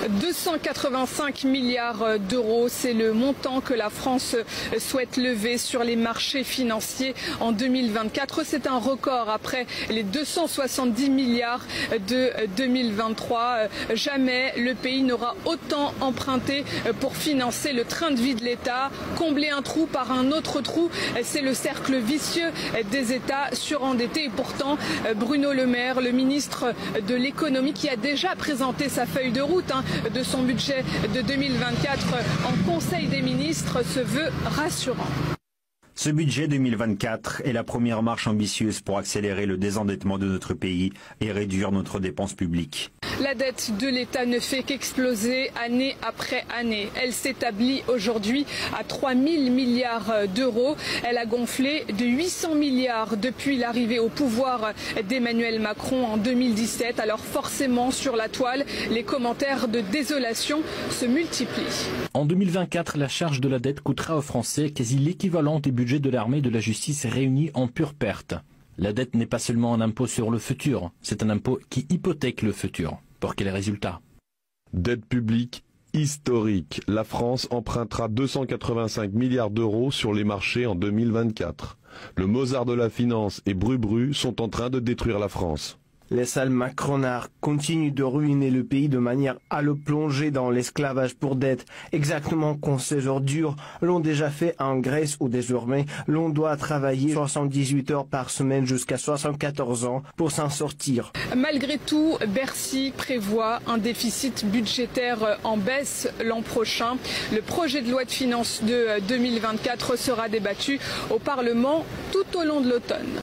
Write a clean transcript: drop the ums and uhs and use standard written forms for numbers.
285 milliards d'euros, c'est le montant que la France souhaite lever sur les marchés financiers en 2024. C'est un record après les 270 milliards de 2023. Jamais le pays n'aura autant emprunté pour financer le train de vie de l'État. Combler un trou par un autre trou, c'est le cercle vicieux des États surendettés. Et pourtant, Bruno Le Maire, le ministre de l'économie, qui a déjà présenté sa feuille de route de son budget de 2024 en Conseil des ministres, se veut rassurant. Ce budget 2024 est la première marche ambitieuse pour accélérer le désendettement de notre pays et réduire notre dépense publique. La dette de l'État ne fait qu'exploser année après année. Elle s'établit aujourd'hui à 3 000 milliards d'euros. Elle a gonflé de 800 milliards depuis l'arrivée au pouvoir d'Emmanuel Macron en 2017. Alors forcément, sur la toile, les commentaires de désolation se multiplient. En 2024, la charge de la dette coûtera aux Français quasi l'équivalent des budgets de l'armée et de la justice réunis en pure perte. La dette n'est pas seulement un impôt sur le futur, c'est un impôt qui hypothèque le futur. Pour quels résultats? Dette publique historique. La France empruntera 285 milliards d'euros sur les marchés en 2024. Le Mozart de la finance et Bru sont en train de détruire la France. Les sales macronards continuent de ruiner le pays de manière à le plonger dans l'esclavage pour dette, exactement comme ces ordures l'ont déjà fait en Grèce où désormais l'on doit travailler 78 heures par semaine jusqu'à 74 ans pour s'en sortir. Malgré tout, Bercy prévoit un déficit budgétaire en baisse l'an prochain. Le projet de loi de finances de 2024 sera débattu au Parlement tout au long de l'automne.